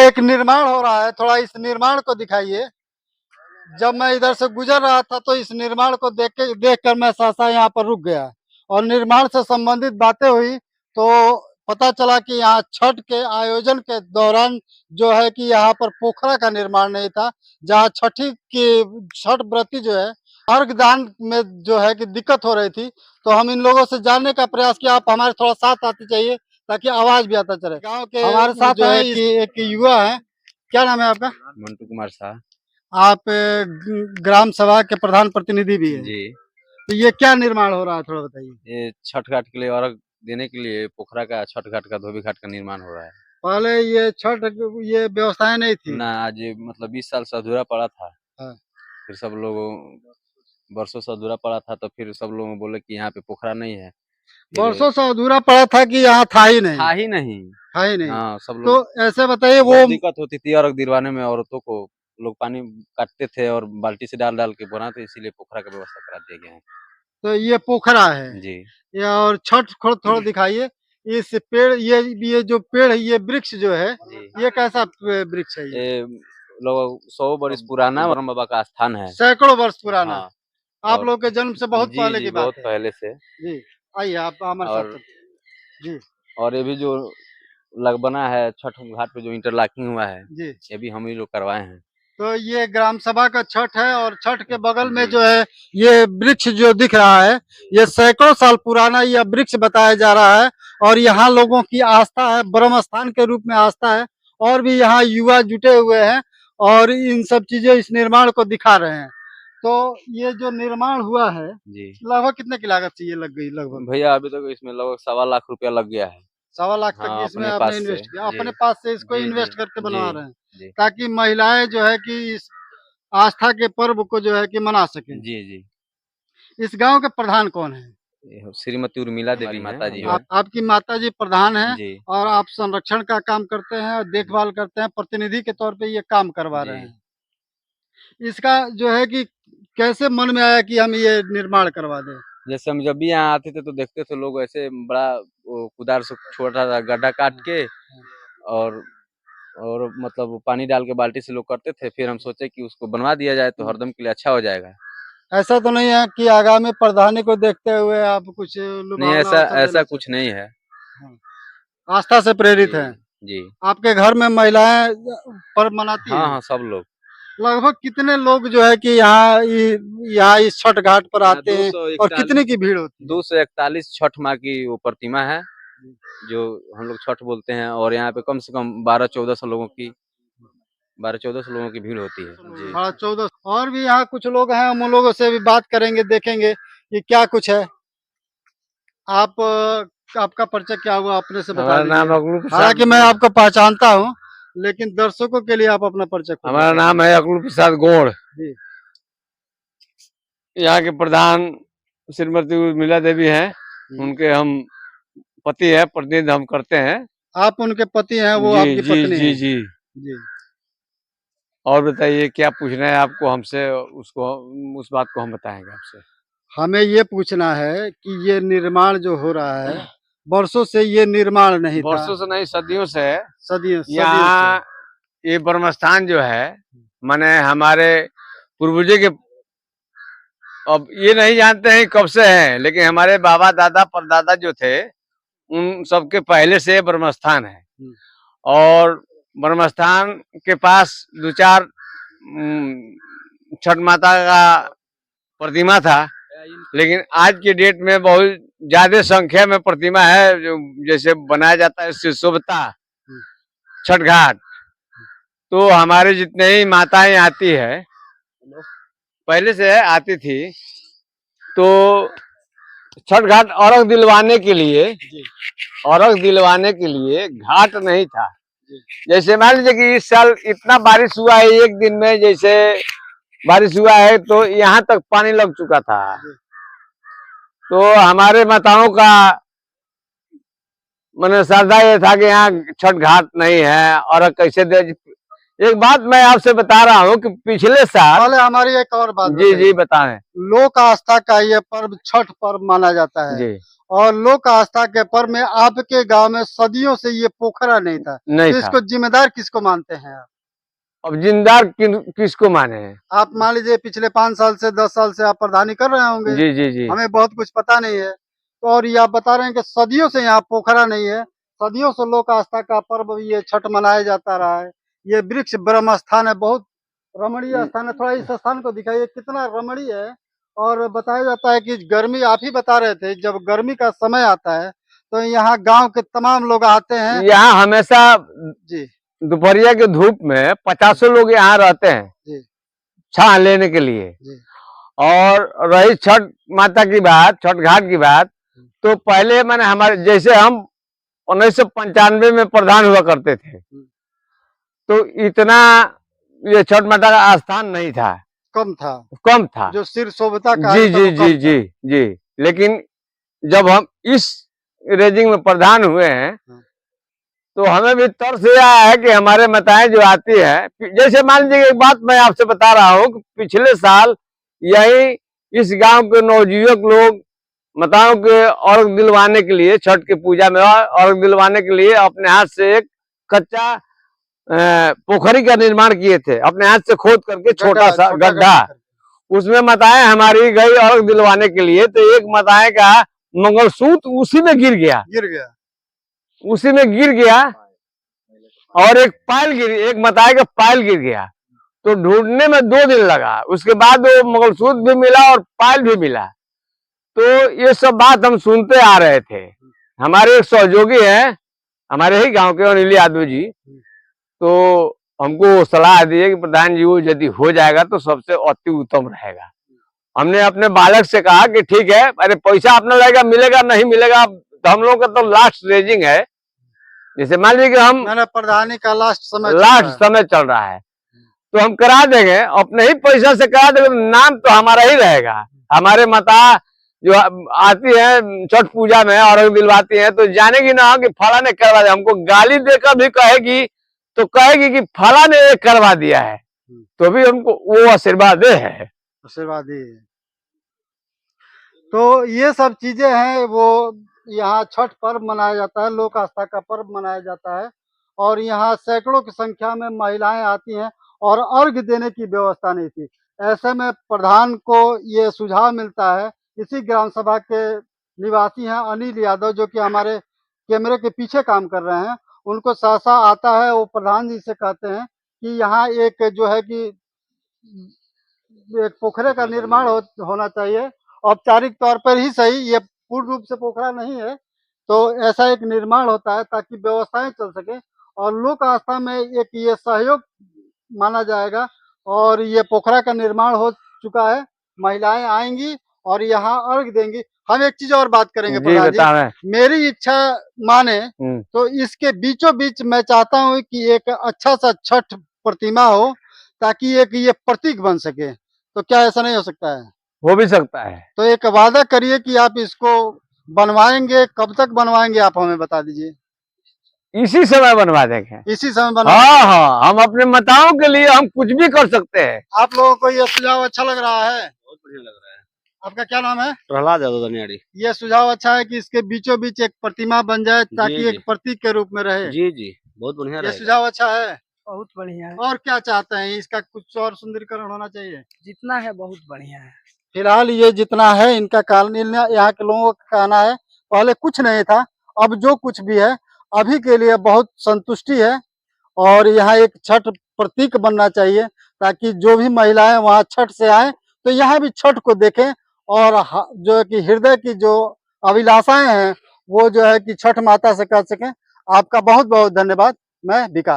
ये एक निर्माण हो रहा है, थोड़ा इस निर्माण को दिखाइए। जब मैं इधर से गुजर रहा था तो इस निर्माण को देखकर मैं सहसा यहाँ पर रुक गया और निर्माण से संबंधित बातें हुई तो पता चला कि यहाँ छठ के आयोजन के दौरान जो है कि यहाँ पर पोखरा का निर्माण नहीं था, जहाँ छठ व्रती जो है अर्घ दान में जो है कि दिक्कत हो रही थी। तो हम इन लोगों से जानने का प्रयास किया, आप हमारे थोड़ा साथ आते चाहिए ताकि आवाज भी आता चले। गाँव के हमारे साथ जो है कि एक युवा है, क्या नाम है आपका? मंटू कुमार शाह। आप ग्राम सभा के प्रधान प्रतिनिधि भी है जी। तो ये क्या निर्माण हो रहा है, थोड़ा बताइए। ये छठ घाट के लिए अर्घ देने के लिए पोखरा का छठ घाट का धोबी घाट का निर्माण हो रहा है। पहले ये छठ ये व्यवस्थाएं नहीं थी ना, आज मतलब 20 साल से अधूरा पड़ा था। हाँ। फिर सब लोग वर्षों से अधूरा पड़ा था तो फिर सब लोग बोले कि यहाँ पे पोखरा नहीं है। वर्षों से अधूरा पड़ा था कि यहाँ था ही नहीं? था ही नहीं। हाँ, सब लोग तो ऐसे बताइए, वो दिक्कत होती थी अर्घ दिलवाने में, औरतों को लोग पानी काटते थे और बाल्टी से डाल डाल के बनाते, इसीलिए पोखरा का व्यवस्था करा दिया गया है। तो ये पोखरा है जी। ये, और छठ थोड़ा दिखाइए। इस पेड़ ये जो पेड़ है, ये वृक्ष जो है ये कैसा वृक्ष है? ये लोग 100 वर्ष पुराना ब्रह्म बाबा का स्थान है। सैकड़ों वर्ष पुराना। हाँ। आप लोग के जन्म से बहुत पहले की बात बहुत है। पहले से। जी, आइए आप हमारे साथ। जी। और ये भी जो लग बना है छठ घाट पे जो इंटरलॉकिंग हुआ है जी, ये भी हम ही लोग करवाए हैं। तो ये ग्राम सभा का छठ है और छठ के बगल में जो है ये वृक्ष जो दिख रहा है, ये सैकड़ों साल पुराना यह वृक्ष बताया जा रहा है और यहाँ लोगों की आस्था है, ब्रह्म स्थान के रूप में आस्था है। और भी यहाँ युवा जुटे हुए हैं और इन सब चीजें इस निर्माण को दिखा रहे हैं। तो ये जो निर्माण हुआ है जी, लगभग कितने की लागत से ये लग गई? लगभग भैया अभी तक इसमें लगभग 1.25 लाख रुपया लग गया है। 1.25 लाख तक हाँ, इसमें अपने आपने पास इन्वेस्ट से। किया, अपने जी। पास से इसको जी, इन्वेस्ट जी, करके बनवा जी, रहे हैं जी। ताकि महिलाएं जो है कि इस आस्था के पर्व को जो है कि मना सकें। जी जी। इस गांव के प्रधान कौन है? श्रीमती उर्मिला देवी माता जी। आपकी माता जी प्रधान हैं जी। और आप संरक्षण का काम करते हैं और देखभाल करते हैं, प्रतिनिधि के तौर पे ये काम करवा रहे हैं। इसका जो है कि कैसे मन में आया कि हम ये निर्माण करवा दें? जैसे हम जब भी यहाँ आते थे तो देखते थे लोग ऐसे बड़ा कुदार से छोटा सा गड्ढा काट के और मतलब पानी डाल के बाल्टी से लोग करते थे। फिर हम सोचे कि उसको बनवा दिया जाए तो हरदम के लिए अच्छा हो जाएगा। ऐसा तो नहीं है कि आगामी प्रधानी को देखते हुए आप कुछ नहीं, ऐसा कुछ नहीं है। आस्था से प्रेरित है। जी। आपके घर में महिलाएं पर्व मनाती हैं? हाँ, सब लोग। लगभग कितने लोग जो है कि यहाँ इस छठ घाट पर आते हैं और कितने की भीड़ होती है? 241 छठ माँ की वो प्रतिमा है जो हम लोग छठ बोलते हैं और यहाँ पे कम से कम 1200-1400 लोगों की 1200-1400 लोगों की भीड़ होती है। जी। 12-14 और भी यहाँ कुछ लोग हैं, हम उन लोगों से भी बात करेंगे, देखेंगे कि क्या कुछ है। आपका परिचय क्या हुआ, अपने से बता दीजिए। हालांकि मैं आपको पहचानता हूँ लेकिन दर्शकों के लिए आप अपना परिचय। हमारा नाम है अकुल प्रसाद गौड़। यहाँ के प्रधान श्रीमती उर्मिला देवी हैं, उनके हम पति है, प्रतिनिधि हम करते हैं। आप उनके पति हैं, वो आपकी पत्नी जी है? जी जी। और बताइए क्या पूछना है आपको हमसे, उसको उस बात को हम बताएंगे आपसे। हमें ये पूछना है कि ये निर्माण जो हो रहा है, वर्षों से ये निर्माण नहीं था। वर्षों से नहीं, सदियों से है। सदियों यहाँ ये ब्रह्म स्थान जो है, माने हमारे पूर्वजों के, अब ये नहीं जानते हैं कब से है, लेकिन हमारे बाबा दादा परदादा जो थे उन सबके पहले से ब्रह्म स्थान है। और ब्रह्म स्थान के पास 2-4 छठ माता का प्रतिमा था, लेकिन आज के डेट में बहुत ज्यादा संख्या में प्रतिमा है जो जैसे बनाया जाता है शिशोभता छठ घाट। तो हमारे जितने ही माताएं आती है, पहले से आती थी, तो छठ घाट अर्घ दिलवाने के लिए घाट नहीं था। जैसे मान लीजिए कि इस साल इतना बारिश हुआ है, एक दिन में जैसे बारिश हुआ है तो यहाँ तक पानी लग चुका था। तो हमारे माताओं का मैंने श्रद्धा ये था कि यहाँ छठ घाट नहीं है और कैसे दे। एक बात मैं आपसे बता रहा हूँ कि पिछले साल, पहले हमारी एक और बात जी जी बताएं। लोक आस्था का ये पर्व छठ पर्व माना जाता है जी। और लोक आस्था के पर्व में आपके गांव में सदियों से ये पोखरा नहीं था, नहीं तो था। इसको जिम्मेदार किसको मानते हैं आप? अब जिम्मेदार किसको माने हैं? आप मान लीजिए पिछले 5 साल से 10 साल से आप प्रधानी कर रहे होंगे, जी जी जी। हमें बहुत कुछ पता नहीं है। तो और ये आप बता रहे हैं कि सदियों से यहाँ पोखरा नहीं है, सदियों से लोक आस्था का पर्व ये छठ मनाया जाता रहा है। ये वृक्ष ब्रह्म स्थान है, बहुत रमणीय स्थान है। थोड़ा इस स्थान को दिखाइए, कितना रमणीय है। और बताया जाता है कि गर्मी, आप ही बता रहे थे, जब गर्मी का समय आता है तो यहाँ गांव के तमाम लोग आते हैं। यहाँ हमेशा जी दोपहरिया के धूप में 50 लोग यहाँ रहते हैं जी छां लेने के लिए। जी और रही छठ माता की बात, छठ घाट की बात, तो पहले मैंने हमारे जैसे हम 1995 में प्रधान हुआ करते थे, तो इतना ये छठ माता का स्थान नहीं था, कम था, कम था। जो सिर शोभता का जी जी जी जी जी। लेकिन जब हम इस रेजिंग में प्रधान हुए हैं, तो हमें भी तरस ये आया है कि हमारे माताएं जो आती है, जैसे मान लीजिए एक बात मैं आपसे बता रहा हूँ कि पिछले साल यही इस गांव के नवयुवक लोग माताओं के अर्घ दिलवाने के लिए, छठ की पूजा में अर्घ दिलवाने के लिए अपने हाथ से एक कच्चा पोखरी का निर्माण किए थे, अपने हाथ से खोद करके छोटा सा गड्ढा, उसमें माताएं हमारी गई अर्घ दिलवाने के लिए। तो एक माताएं का मंगलसूत्र उसी में गिर गया, उसी में गिर गया, और एक माताएं का पायल गिर गया। तो ढूंढने में 2 दिन लगा, उसके बाद वो मंगलसूत्र भी मिला और पायल भी मिला। तो ये सब बात हम सुनते आ रहे थे। हमारे एक सहयोगी हैं, हमारे ही गांव के अनिल यादव जी, तो हमको सलाह दिए कि प्रधान जी वो यदि हो जाएगा तो सबसे अति उत्तम रहेगा। हमने अपने बालक से कहा कि ठीक है, अरे पैसा अपना लगेगा, मिलेगा नहीं मिलेगा, तो हम लोग का तो लास्ट रेजिंग है। जैसे मान लीजिए कि हम प्रधानी का लास्ट समय चल रहा है, तो हम करा देंगे, अपने ही पैसा से करा देंगे, नाम तो हमारा ही रहेगा। हमारे माता जो आती है छठ पूजा में और दिलवाती है, तो जानेगी ना कि फला ने करवा दिया। हमको गाली देकर भी कहेगी, तो कहेगी कि फला ने ये करवा दिया है, तो भी हमको वो आशीर्वाद है, आशीर्वाद ही। तो ये सब चीजें हैं, वो यहाँ छठ पर्व मनाया जाता है, लोक आस्था का पर्व मनाया जाता है। और यहाँ सैकड़ों की संख्या में महिलाएं आती हैं और अर्घ देने की व्यवस्था नहीं थी। ऐसे में प्रधान को ये सुझाव मिलता है, इसी ग्राम सभा के निवासी हैं अनिल यादव, जो कि हमारे कैमरे के पीछे काम कर रहे हैं, उनको सहसा आता है। वो प्रधान जी से कहते हैं कि यहाँ एक जो है कि एक पोखरे का निर्माण होना चाहिए, औपचारिक तौर पर ही सही, ये पूर्ण रूप से पोखरा नहीं है, तो ऐसा एक निर्माण होता है ताकि व्यवस्थाएं चल सके और लोक आस्था में एक ये सहयोग माना जाएगा। और ये पोखरा का निर्माण हो चुका है, महिलाएं आएंगी और यहाँ अर्घ देंगी। हम एक चीज और बात करेंगे प्रधान जी, मेरी इच्छा माने तो इसके बीचों बीच मैं चाहता हूँ कि एक अच्छा सा छठ प्रतिमा हो, ताकि एक ये प्रतीक बन सके। तो क्या ऐसा नहीं हो सकता है? हो भी सकता है। तो एक वादा करिए कि आप इसको बनवाएंगे, कब तक बनवाएंगे आप हमें बता दीजिए। इसी समय बनवा देंगे, इसी समय बनवा। हाँ, हम अपने माताओं के लिए हम कुछ भी कर सकते हैं। आप लोगों को ये सुझाव अच्छा लग रहा है? बहुत बढ़िया लग रहा है। आपका क्या नाम है? प्रहलाद यादव दनियाड़ी। ये सुझाव अच्छा है कि इसके बीचों बीच एक प्रतिमा बन जाए, ताकि जी। एक प्रतीक के रूप में रहे। जी जी, बहुत बढ़िया ये रहेगा। सुझाव अच्छा है, बहुत बढ़िया है। और क्या चाहते हैं, इसका कुछ और सुंदरीकरण होना चाहिए? जितना है बहुत बढ़िया है। फिलहाल ये जितना है, इनका कारण, यहाँ के लोगों का कहना है, पहले कुछ नहीं था, अब जो कुछ भी है अभी के लिए बहुत संतुष्टि है। और यहाँ एक छठ प्रतीक बनना चाहिए, ताकि जो भी महिलाएं वहाँ छठ से आए तो यहाँ भी छठ को देखें, और जो है कि हृदय की जो अभिलाषाएं हैं वो जो है कि छठ माता से कर सकें। आपका बहुत बहुत धन्यवाद। मैं विकास।